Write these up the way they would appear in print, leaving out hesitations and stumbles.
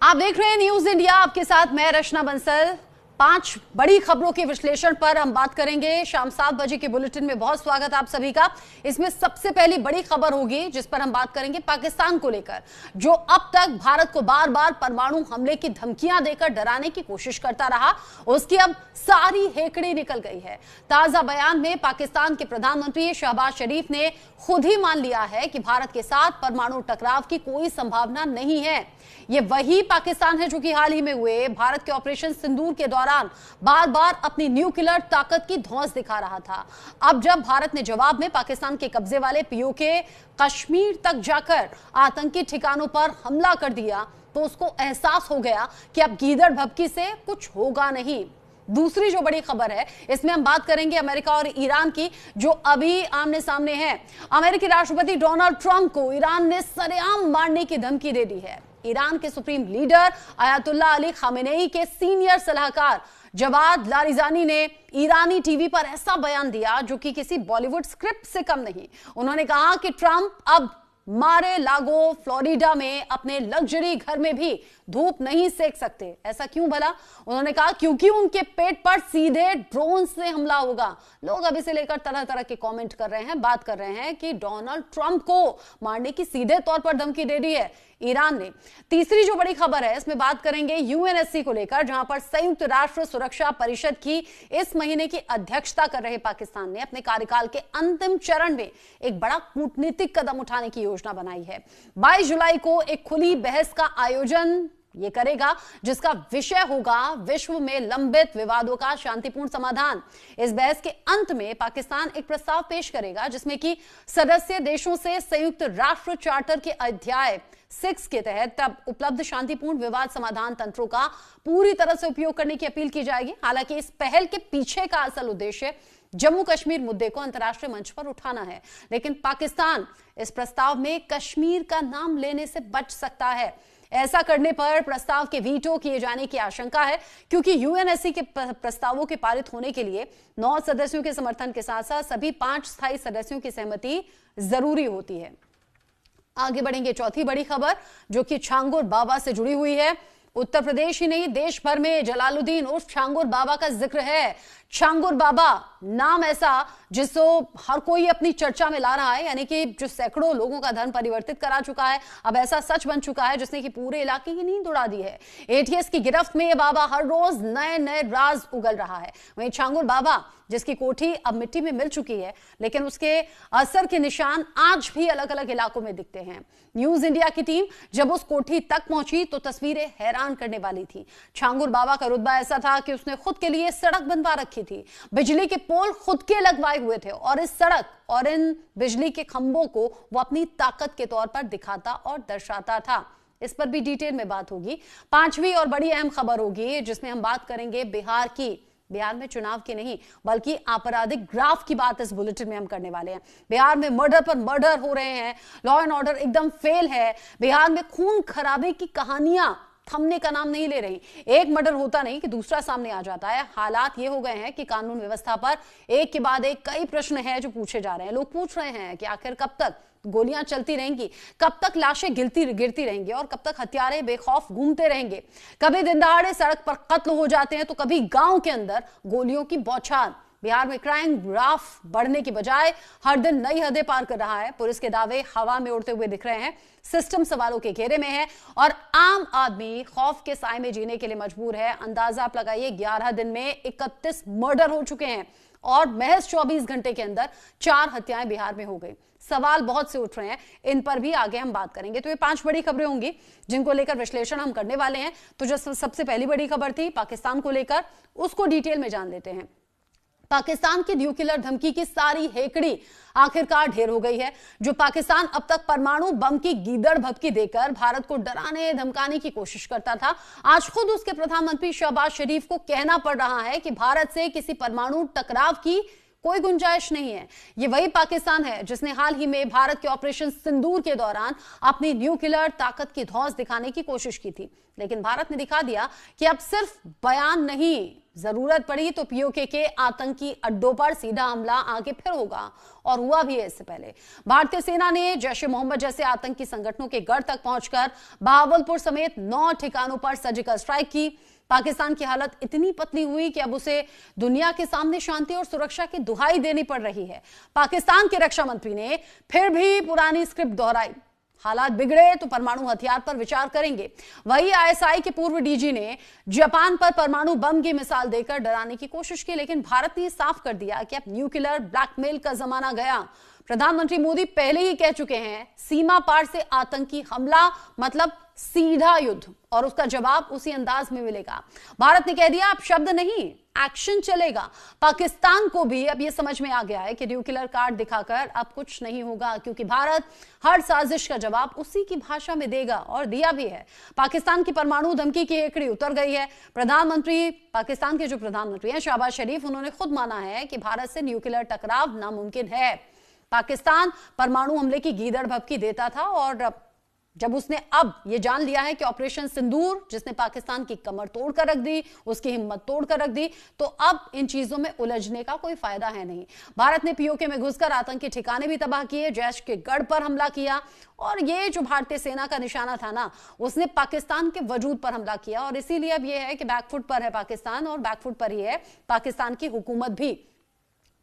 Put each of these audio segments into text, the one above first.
आप देख रहे हैं न्यूज इंडिया, आपके साथ मैं रचना बंसल। 5 बड़ी खबरों के विश्लेषण पर हम बात करेंगे शाम 7 बजे के बुलेटिन में। बहुत स्वागत आप सभी का। इसमें सबसे पहली बड़ी खबर होगी जिस पर हम बात करेंगे पाकिस्तान को लेकर, जो अब तक भारत को बार बार परमाणु हमले की धमकियां देकर डराने की कोशिश करता रहा, उसकी अब सारी हेकड़ी निकल गई है। ताजा बयान में पाकिस्तान के प्रधानमंत्री शहबाज शरीफ ने खुद ही मान लिया है कि भारत के साथ परमाणु टकराव की कोई संभावना नहीं है। यह वही पाकिस्तान है जो कि हाल ही में हुए भारत के ऑपरेशन सिंदूर के दौरान बार बार अपनी न्यूक्लियर ताकत की धौंस दिखा रहा था। अब जब भारत ने जवाब में पाकिस्तान के कब्जे वाले पीओके कश्मीर तक जाकर आतंकी ठिकानों पर हमला कर दिया, तो उसको एहसास हो गया कि अब गीदड़ भभकी से कुछ होगा नहीं। दूसरी जो बड़ी खबर है, इसमें हम बात करेंगे अमेरिका और ईरान की, जो अभी आमने सामने है। अमेरिकी राष्ट्रपति डोनाल्ड ट्रंप को ईरान ने सरेआम मारने की धमकी दे दी है। ईरान के supreme leader Ayatollah Ali Khamenei के सीनियर सलाहकार जवाद लारिजानी ने ईरानी टीवी पर ऐसा बयान दिया जो कि किसी बॉलीवुड स्क्रिप्ट से कम नहीं। उन्होंने कहा कि ट्रंप अब मारे लागो फ्लोरिडा में अपने लग्जरी घर में भी धूप नहीं सेक सकते। ऐसा क्यों भला? उन्होंने कहा क्योंकि उनके पेट पर सीधे ड्रोन से हमला होगा। लोग अभी से लेकर तरह तरह के कमेंट कर रहे हैं, बात कर रहे हैं कि डोनाल्ड ट्रंप को मारने की सीधे तौर पर धमकी दे दी है ईरान ने। तीसरी जो बड़ी खबर है, इसमें बात करेंगे यूएनएससी को लेकर, जहां पर संयुक्त राष्ट्र सुरक्षा परिषद की इस महीने की अध्यक्षता कर रहे पाकिस्तान ने अपने कार्यकाल के अंतिम चरण में एक बड़ा कूटनीतिक कदम उठाने की योजना बनाई है। 22 जुलाई को एक खुली बहस का आयोजन ये करेगा, जिसका विषय होगा विश्व में लंबित विवादों का शांतिपूर्ण समाधान। इस बहस के अंत में पाकिस्तान एक प्रस्ताव पेश करेगा जिसमें कि सदस्य देशों से संयुक्त राष्ट्र चार्टर के अध्याय 6 के तहत तब उपलब्ध शांतिपूर्ण विवाद समाधान तंत्रों का पूरी तरह से उपयोग करने की अपील की जाएगी। हालांकि इस पहल के पीछे का असल उद्देश्य जम्मू कश्मीर मुद्दे को अंतर्राष्ट्रीय मंच पर उठाना है, लेकिन पाकिस्तान इस प्रस्ताव में कश्मीर का नाम लेने से बच सकता है। ऐसा करने पर प्रस्ताव के वीटो किए जाने की आशंका है, क्योंकि यूएनएससी के प्रस्तावों के पारित होने के लिए 9 सदस्यों के समर्थन के साथ साथ सभी 5 स्थायी सदस्यों की सहमति जरूरी होती है। आगे बढ़ेंगे चौथी बड़ी खबर, जो कि छांगुर बाबा से जुड़ी हुई है। उत्तर प्रदेश ही नहीं, देश भर में जलालुद्दीन उर्फ छांगुर बाबा का जिक्र है। छांगुर बाबा नाम ऐसा जिसको हर कोई अपनी चर्चा में ला रहा है, यानी कि जो सैकड़ों लोगों का धर्म परिवर्तित करा चुका है, अब ऐसा सच बन चुका है जिसने कि पूरे इलाके की नींद उड़ा दी है। एटीएस की गिरफ्त में ये बाबा हर रोज नए नए राज उगल रहा है। वहीं छांगुर बाबा, जिसकी कोठी अब मिट्टी में मिल चुकी है, लेकिन उसके असर के निशान आज भी अलग अलग इलाकों में दिखते हैं। न्यूज इंडिया की टीम जब उस कोठी तक पहुंची तो तस्वीरें हैरान करने वाली थी। छांगुर बाबा का रुतबा ऐसा था कि उसने खुद के लिए सड़क बनवा रखी थी, बिजली के पोल खुद के लगवाए हुए थे, और इस सड़क और इन बिजली के खंभों को वो अपनी ताकत के तौर पर दिखाता और दर्शाता था। इस पर भी डिटेल में बात होगी। 5वीं और बड़ी अहम खबर होगी जिसमें हम बात करेंगे बिहार की। बिहार में चुनाव की नहीं बल्कि आपराधिक ग्राफ की बात इस बुलेटिन में हम करने वाले हैं। बिहार में मर्डर पर मर्डर हो रहे हैं, लॉ एंड ऑर्डर एकदम फेल है। बिहार में खून खराबे की कहानियां थमने का नाम नहीं ले रही। एक मर्डर होता नहीं कि दूसरा सामने आ जाता है। हालात ये हो गए हैं कि कानून व्यवस्था पर एक के बाद एक कई प्रश्न हैं जो पूछे जा रहे हैं। लोग पूछ रहे हैं कि आखिर कब तक गोलियां चलती रहेंगी, कब तक लाशें गिरती रहेंगी, और कब तक हत्यारे बेखौफ घूमते रहेंगे। कभी दिन दहाड़े सड़क पर कत्ल हो जाते हैं तो कभी गांव के अंदर गोलियों की बौछार। बिहार में क्राइम ग्राफ बढ़ने की बजाय हर दिन नई हदें पार कर रहा है। पुलिस के दावे हवा में उड़ते हुए दिख रहे हैं, सिस्टम सवालों के घेरे में है और आम आदमी खौफ के साए में जीने के लिए मजबूर है। अंदाजा आप लगाइए, 11 दिन में 31 मर्डर हो चुके हैं और महज 24 घंटे के अंदर 4 हत्याएं बिहार में हो गई। सवाल बहुत से उठ रहे हैं, इन पर भी आगे हम बात करेंगे। तो ये 5 बड़ी खबरें होंगी जिनको लेकर विश्लेषण हम करने वाले हैं। तो जो सबसे पहली बड़ी खबर थी पाकिस्तान को लेकर, उसको डिटेल में जान लेते हैं। पाकिस्तान की न्यूक्लियर धमकी की सारी हेकड़ी आखिरकार ढेर हो गई है। जो पाकिस्तान अब तक परमाणु बम की गीदड़ भभकी देकर भारत को डराने धमकाने की कोशिश करता था, आज खुद उसके प्रधानमंत्री शहबाज शरीफ को कहना पड़ रहा है कि भारत से किसी परमाणु टकराव की कोई गुंजाइश नहीं है। यह वही पाकिस्तान है जिसने हाल ही में भारत के ऑपरेशन सिंदूर के दौरान अपनी न्यूक्लियर ताकत की धौंस दिखाने की कोशिश की थी, लेकिन भारत ने दिखा दिया कि अब सिर्फ बयान नहीं जरूरत पड़ी तो पीओके के आतंकी अड्डों पर सीधा हमला आगे फिर होगा, और हुआ भी है। इससे पहले भारतीय सेना ने जैश ए मोहम्मद जैसे आतंकी संगठनों के गढ़ तक पहुंचकर बहावलपुर समेत 9 ठिकानों पर सर्जिकल स्ट्राइक की। पाकिस्तान की हालत इतनी पतली हुई कि अब उसे दुनिया के सामने शांति और सुरक्षा की दुहाई देनी पड़ रही है। पाकिस्तान के रक्षा मंत्री ने फिर भी पुरानी स्क्रिप्ट दोहराई, हालात बिगड़े तो परमाणु हथियार पर विचार करेंगे। वही आईएसआई के पूर्व डीजी ने जापान पर परमाणु बम की मिसाल देकर डराने की कोशिश की, लेकिन भारत ने साफ कर दिया कि अब न्यूक्लियर ब्लैकमेल का जमाना गया। प्रधानमंत्री मोदी पहले ही कह चुके हैं, सीमा पार से आतंकी हमला मतलब सीधा युद्ध, और उसका जवाब उसी अंदाज में मिलेगा। भारत ने कह दिया अब शब्द नहीं, एक्शन चलेगा। पाकिस्तान को भी अब यह समझ में आ गया है कि न्यूक्लियर कार्ड दिखाकर अब कुछ नहीं होगा, क्योंकि भारत हर साजिश का जवाब उसी की भाषा में देगा, और दिया भी है। पाकिस्तान की परमाणु धमकी की हेकड़ी उतर गई है। पाकिस्तान के जो प्रधानमंत्री हैं शहबाज शरीफ, उन्होंने खुद माना है कि भारत से न्यूक्लियर टकराव नामुमकिन है। पाकिस्तान परमाणु हमले की गीदड़ भभकी देता था, और जब उसने अब यह जान लिया है कि ऑपरेशन सिंदूर, जिसने पाकिस्तान की कमर तोड़ कर रख दी, उसकी हिम्मत तोड़ कर रख दी, तो अब इन चीजों में उलझने का कोई फायदा है नहीं। भारत ने पीओके में घुसकर आतंकी ठिकाने भी तबाह किए, जैश के गढ़ पर हमला किया, और ये जो भारतीय सेना का निशाना था ना, उसने पाकिस्तान के वजूद पर हमला किया। और इसीलिए अब यह है कि बैकफुट पर है पाकिस्तान, और बैकफुट पर ही है पाकिस्तान की हुकूमत भी।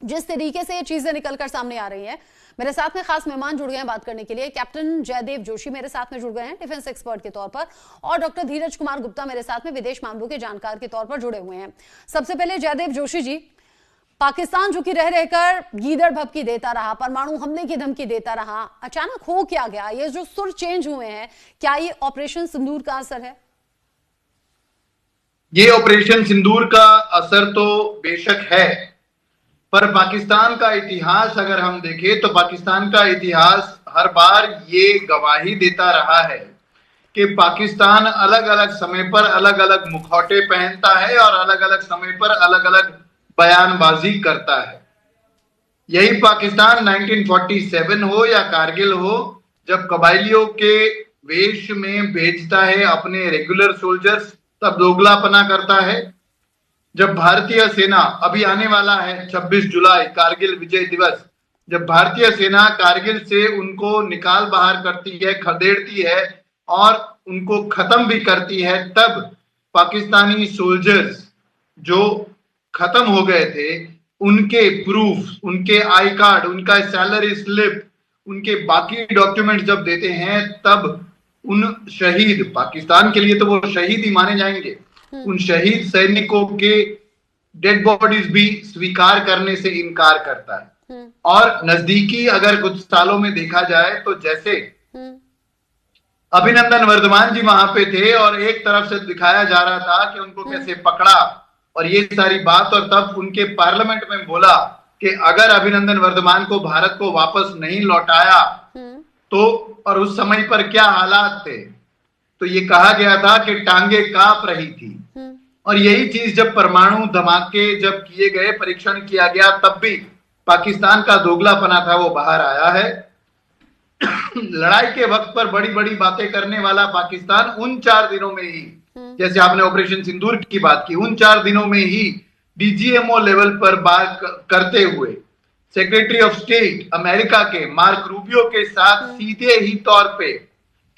जिस तरीके से ये चीजें निकलकर सामने आ रही हैं, मेरे साथ में खास मेहमान जुड़ गए हैं बात करने के लिए। कैप्टन जयदेव जोशी मेरे साथ में जुड़ गए हैं डिफेंस एक्सपर्ट के तौर पर, और डॉक्टर धीरज कुमार गुप्ता मेरे साथ में विदेश मामलों के जानकार के तौर पर जुड़े हुए हैं। सबसे पहले जयदेव जोशी जी, पाकिस्तान जो कि रह रहकर गीदड़ भभकी देता रहा, परमाणु हमले की धमकी देता रहा, अचानक हो क्या गया? ये जो सुर चेंज हुए हैं, क्या ये ऑपरेशन सिंदूर का असर है? ये ऑपरेशन सिंदूर का असर तो बेशक है, पर पाकिस्तान का इतिहास अगर हम देखें तो पाकिस्तान का इतिहास हर बार ये गवाही देता रहा है कि पाकिस्तान अलग अलग समय पर अलग अलग मुखौटे पहनता है और अलग अलग समय पर अलग अलग बयानबाजी करता है। यही पाकिस्तान 1947 हो या कारगिल हो, जब कबायलियों के वेश में भेजता है अपने रेगुलर सोल्जर्स, तब दोगलापना करता है। जब भारतीय सेना, अभी आने वाला है 26 जुलाई कारगिल विजय दिवस, जब भारतीय सेना कारगिल से उनको निकाल बाहर करती है, खदेड़ती है और उनको खत्म भी करती है, तब पाकिस्तानी सोल्जर्स जो खत्म हो गए थे, उनके प्रूफ, उनके आई कार्ड, उनका सैलरी स्लिप, उनके बाकी डॉक्यूमेंट जब देते हैं, तब उन शहीद, पाकिस्तान के लिए तो वो शहीद ही माने जाएंगे, उन शहीद सैनिकों के डेड बॉडीज भी स्वीकार करने से इनकार करता है। और नजदीकी अगर कुछ सालों में देखा जाए तो जैसे अभिनंदन वर्धमान जी वहां पे थे और एक तरफ से दिखाया जा रहा था कि उनको कैसे पकड़ा और ये सारी बात, और तब उनके पार्लियामेंट में बोला कि अगर अभिनंदन वर्धमान को भारत को वापस नहीं लौटाया तो, और उस समय पर क्या हालात थे, तो ये कहा गया था कि टांगे कांप रही थी। और यही चीज जब परमाणु धमाके जब किए गए, परीक्षण किया गया, तब भी पाकिस्तान का दोगलापना था वो बाहर आया है। लड़ाई के वक्त पर बड़ी बड़ी बातें करने वाला पाकिस्तान उन 4 दिनों में ही, जैसे आपने ऑपरेशन सिंदूर की बात की, उन 4 दिनों में ही डीजीएमओ लेवल पर बात करते हुए सेक्रेटरी ऑफ स्टेट अमेरिका के मार्क रूबियो के साथ सीधे ही तौर पे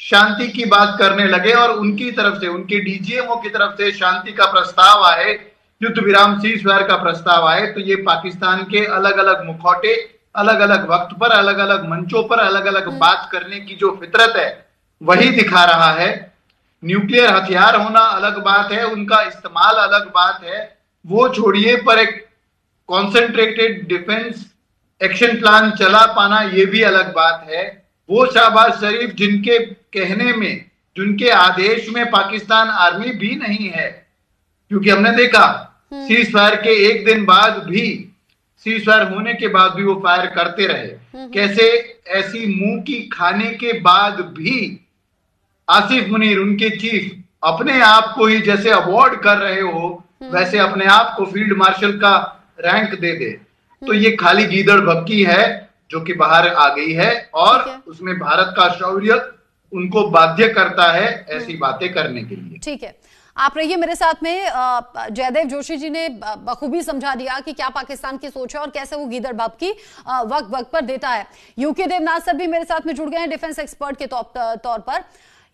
शांति की बात करने लगे, और उनकी तरफ से, उनके डीजीएमओ की तरफ से शांति का प्रस्ताव आए, युद्ध विराम सीजफायर का प्रस्ताव आए, तो ये पाकिस्तान के अलग अलग मुखौटे, अलग अलग वक्त पर, अलग अलग मंचों पर अलग अलग बात करने की जो फितरत है वही दिखा रहा है। न्यूक्लियर हथियार होना अलग बात है, उनका इस्तेमाल अलग बात है, वो छोड़िए, पर एक कॉन्सेंट्रेटेड डिफेंस एक्शन प्लान चला पाना ये भी अलग बात है। वो शहबाज शरीफ जिनके कहने में, जिनके आदेश में पाकिस्तान आर्मी भी नहीं है, क्योंकि हमने देखा सीज फायर के एक दिन बाद भी, सीज फायर होने के बाद भी वो फायर करते रहे। कैसे ऐसी मुंह की खाने के बाद भी आसिफ मुनीर, उनके चीफ, अपने आप को ही जैसे अवार्ड कर रहे हो वैसे अपने आप को फील्ड मार्शल का रैंक दे दे, तो ये खाली गीदड़ भभकी है जो कि बाहर आ गई है, और उसमें भारत का शौर्य उनको बाध्य करता है ऐसी बातें करने के लिए। ठीक है, आप रहिए मेरे साथ में। जयदेव जोशी जी ने बखूबी समझा दिया कि क्या पाकिस्तान की सोच है और कैसे वो गीदड़ बाप की वक्त वक्त पर देता है। यूके देवनाथ सर भी मेरे साथ में जुड़ गए हैं डिफेंस एक्सपर्ट के तौर पर।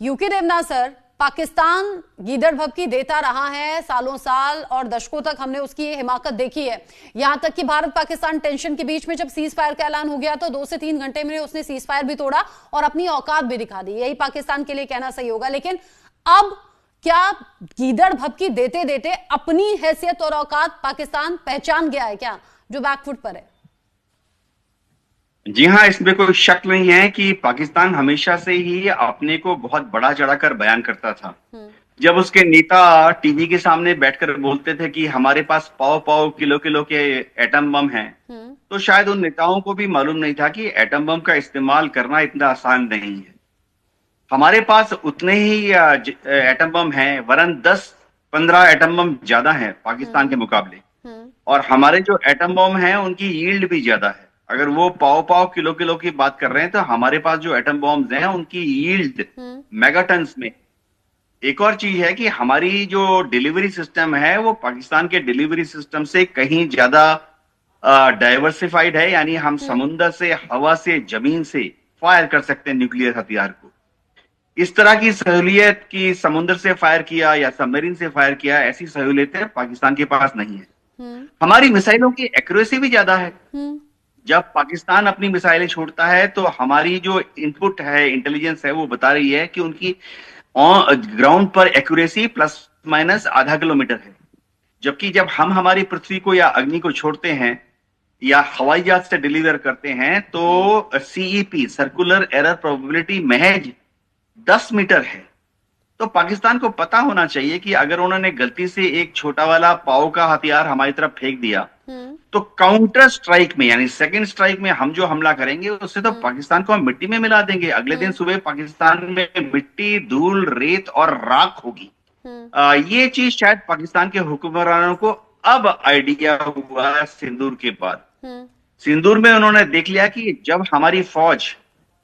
यूके देवनाथ सर, पाकिस्तान गीदड़ भभकी देता रहा है सालों साल और दशकों तक हमने उसकी हिमाकत देखी है। यहां तक कि भारत पाकिस्तान टेंशन के बीच में जब सीज फायर का ऐलान हो गया तो 2 से 3 घंटे में उसने सीज फायर भी तोड़ा और अपनी औकात भी दिखा दी। यही पाकिस्तान के लिए कहना सही होगा। लेकिन अब क्या गीदड़ भभकी देते देते अपनी हैसियत और औकात पाकिस्तान पहचान गया है क्या, जो बैकफुट पर है? जी हाँ, इसमें कोई शक नहीं है कि पाकिस्तान हमेशा से ही अपने को बहुत बड़ा चढ़ाकर बयान करता था। जब उसके नेता टीवी के सामने बैठकर बोलते थे कि हमारे पास पाव पाव किलो किलो के एटम बम हैं, तो शायद उन नेताओं को भी मालूम नहीं था कि एटम बम का इस्तेमाल करना इतना आसान नहीं है। हमारे पास उतने ही एटम बम हैं, वरन 10-15 एटम बम ज्यादा हैं पाकिस्तान के मुकाबले। और हमारे जो एटम बम हैं उनकी यील्ड भी ज्यादा है। अगर वो पाव पाव किलो किलो की बात कर रहे हैं तो हमारे पास जो एटम बॉम्ब्स हैं उनकी यील्ड मेगाटन्स में। एक और चीज है कि हमारी जो डिलीवरी सिस्टम है वो पाकिस्तान के डिलीवरी सिस्टम से कहीं ज्यादा डाइवर्सिफाइड है, यानी हम समुद्र से, हवा से, जमीन से फायर कर सकते हैं न्यूक्लियर हथियार को। इस तरह की सहूलियत की समुद्र से फायर किया या सबमरीन से फायर किया, ऐसी सहूलियतें पाकिस्तान के पास नहीं है। हमारी मिसाइलों की एक्यूरेसी भी ज्यादा है। जब पाकिस्तान अपनी मिसाइलें छोड़ता है तो हमारी जो इनपुट है, इंटेलिजेंस है, वो बता रही है कि उनकी ग्राउंड पर एक्यूरेसी प्लस माइनस आधा किलोमीटर है। जबकि जब हम हमारी पृथ्वी को या अग्नि को छोड़ते हैं या हवाई जहाज से डिलीवर करते हैं तो सीईपी, सर्कुलर एरर प्रोबेबिलिटी, महज 10 मीटर है। तो पाकिस्तान को पता होना चाहिए कि अगर उन्होंने गलती से एक छोटा वाला पाव का हथियार हमारी तरफ फेंक दिया तो काउंटर स्ट्राइक में, यानी सेकंड स्ट्राइक में हम जो हमला करेंगे उससे तो पाकिस्तान को हम मिट्टी में मिला देंगे। अगले दिन सुबह पाकिस्तान में मिट्टी, धूल, रेत और राख होगी। ये चीज शायद पाकिस्तान के हुक्मरानों को अब आइडिया हुआ सिंदूर के बाद। सिंदूर में उन्होंने देख लिया कि जब हमारी फौज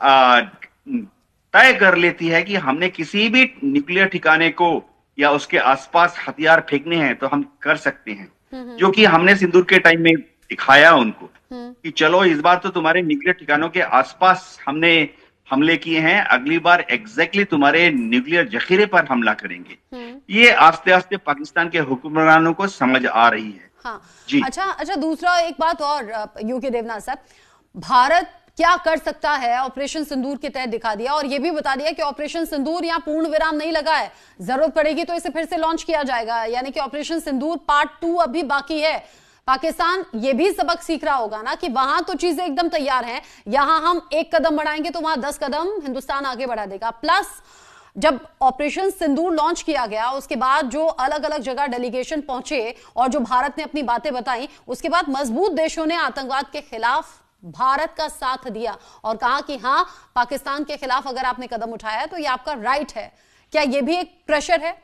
तय कर लेती है कि हमने किसी भी न्यूक्लियर ठिकाने को या उसके आसपास हथियार फेंकने हैं तो हम कर सकते हैं, जो कि हमने सिंदूर के टाइम में दिखाया उनको कि चलो इस बार तो तुम्हारे न्यूक्लियर ठिकानों के आसपास हमने हमले किए हैं, अगली बार एग्जैक्टली तुम्हारे न्यूक्लियर जखीरे पर हमला करेंगे। ये आस्ते आस्ते पाकिस्तान के हुक्मरानों को समझ आ रही है। हाँ जी। अच्छा, दूसरा एक बात और यूके देवनाथ साहब, भारत क्या कर सकता है ऑपरेशन सिंदूर के तहत दिखा दिया और यह भी बता दिया कि ऑपरेशन सिंदूर यहां पूर्ण विराम नहीं लगा है, जरूरत पड़ेगी तो इसे फिर से लॉन्च किया जाएगा, यानी कि ऑपरेशन सिंदूर पार्ट 2 अभी बाकी है। पाकिस्तान ये भी सबक सीख रहा होगा ना कि वहां तो चीजें एकदम तैयार हैं, यहां हम एक कदम बढ़ाएंगे तो वहां 10 कदम हिंदुस्तान आगे बढ़ा देगा। प्लस जब ऑपरेशन सिंदूर लॉन्च किया गया उसके बाद जो अलग अलग जगह डेलीगेशन पहुंचे और जो भारत ने अपनी बातें बताई, उसके बाद मजबूत देशों ने आतंकवाद के खिलाफ भारत का साथ दिया और कहा कि हां, पाकिस्तान के खिलाफ अगर आपने कदम उठाया है तो ये आपका राइट है। क्या ये भी एक प्रेशर है?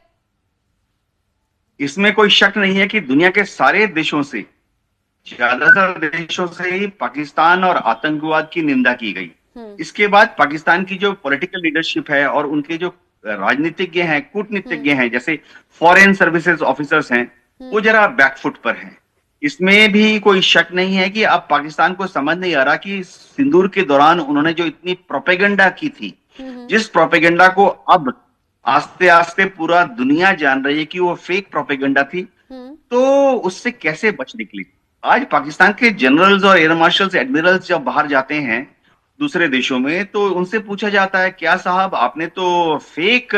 इसमें कोई शक नहीं है कि दुनिया के सारे देशों से, ज्यादातर देशों से ही पाकिस्तान और आतंकवाद की निंदा की गई। इसके बाद पाकिस्तान की जो पॉलिटिकल लीडरशिप है और उनके जो राजनीतिज्ञ हैं, कूटनीतिज्ञ हैं, जैसे फॉरेन सर्विसेज ऑफिसर्स हैं, वो जरा बैकफुट पर हैं। इसमें भी कोई शक नहीं है कि अब पाकिस्तान को समझ नहीं आ रहा कि सिंदूर के दौरान उन्होंने जो इतनी प्रोपेगेंडा की थी, जिस प्रोपेगेंडा को अब आस्ते आस्ते पूरा दुनिया जान रही है कि वो फेक प्रोपेगेंडा थी, तो उससे कैसे बच निकली। आज पाकिस्तान के जनरल्स और एयर मार्शल्स, एडमिरल्स जब बाहर जाते हैं दूसरे देशों में तो उनसे पूछा जाता है, क्या साहब आपने तो फेक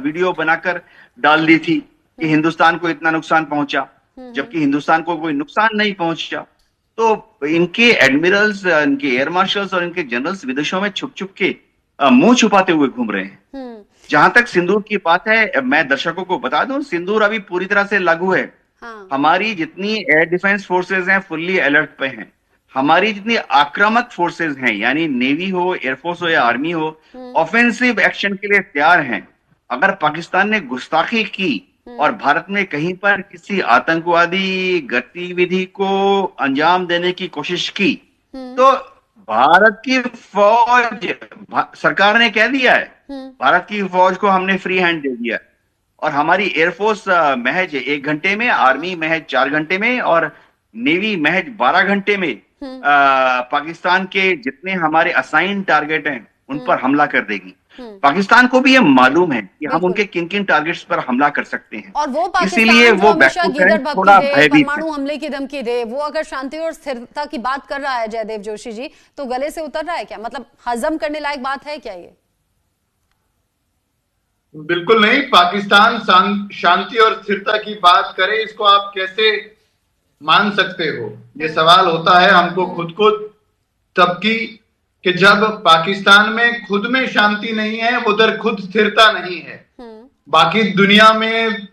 वीडियो बनाकर डाल दी थी कि हिंदुस्तान को इतना नुकसान पहुंचा, जबकि हिंदुस्तान को कोई नुकसान नहीं पहुंचा। तो इनके एडमिरल्स, इनके एयर मार्शल्स और इनके जनरल्स विदेशों में छुप छुप के मुंह छुपाते हुए घूम रहे हैं। जहां तक सिंदूर की बात है, मैं दर्शकों को बता दूं, सिंदूर अभी पूरी तरह से लागू है। हमारी जितनी एयर डिफेंस फोर्सेज हैं फुल्ली अलर्ट पे हैं। हमारी जितनी आक्रामक फोर्सेज हैं, यानी नेवी हो, एयरफोर्स हो या आर्मी हो, ऑफेंसिव एक्शन के लिए तैयार हैं। अगर पाकिस्तान ने गुस्ताखी की और भारत में कहीं पर किसी आतंकवादी गतिविधि को अंजाम देने की कोशिश की तो भारत की फौज, सरकार ने कह दिया है, भारत की फौज को हमने फ्री हैंड दे दिया। और हमारी एयरफोर्स महज 1 घंटे में, आर्मी महज 4 घंटे में और नेवी महज 12 घंटे में पाकिस्तान के जितने हमारे असाइन टारगेट हैं उन पर हमला कर देगी। पाकिस्तान को भी ये मालूम है कि हम उनके किन किन टारगेट्स पर हमला कर सकते हैं, और वो इसीलिए वो थोड़ा परमाणु हमले की धमकी दे, वो अगर शांति और स्थिरता की बात कर रहा है जयदेव जोशी जी, तो गले से उतर रहा है क्या? मतलब हजम करने लायक बात है क्या ये? बिल्कुल नहीं। पाकिस्तान शांति और स्थिरता की बात करे, इसको आप कैसे मान सकते हो? ये सवाल होता है हमको खुद को तब कि जब पाकिस्तान में खुद में शांति नहीं है, उधर खुद स्थिरता नहीं है। बाकी दुनिया में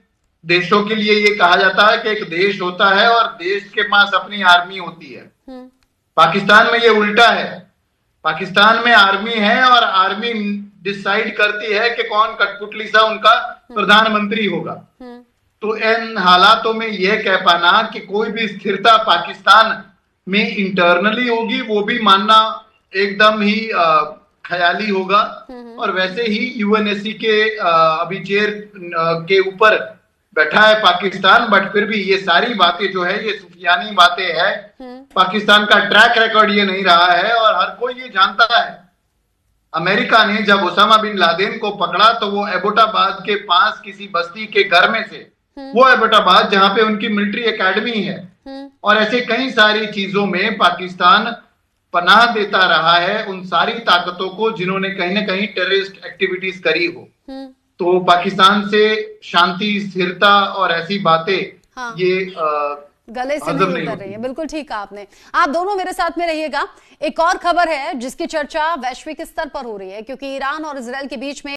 देशों के लिए ये कहा जाता है कि एक देश होता है और देश के पास अपनी आर्मी होती है। पाकिस्तान में ये उल्टा है। पाकिस्तान में आर्मी है और आर्मी डिसाइड करती है कि कौन कठपुतली सा उनका प्रधानमंत्री होगा। तो इन हालातों में यह कह पाना कि कोई भी स्थिरता पाकिस्तान में इंटरनली होगी, वो भी मानना एकदम ही ख्याली होगा। और वैसे ही यूएनएससी के अभी चेयर के ऊपर बैठा है पाकिस्तान, बट फिर भी ये सारी बातें जो है ये सुफियानी बातें हैं। पाकिस्तान का ट्रैक रिकॉर्ड ये नहीं रहा है और हर कोई ये जानता है। अमेरिका ने जब ओसामा बिन लादेन को पकड़ा तो वो एबोटाबाद के पास किसी बस्ती के घर में से, वो एबोटाबाद जहां पे उनकी मिलिट्री एकेडमी है, और ऐसे कई सारी चीजों में पाकिस्तान पनाह देता रहा है उन सारी ताकतों को जिन्होंने कहीं ना कहीं टेररिस्ट एक्टिविटीज करी हो। तो पाकिस्तान से शांति, स्थिरता और ऐसी बातें ये गले से नहीं उतर रही है। बिल्कुल ठीक कहा आपने। आप दोनों मेरे साथ में रहिएगा। एक और खबर है जिसकी चर्चा वैश्विक स्तर पर हो रही है, क्योंकि ईरान और इजरायल के बीच में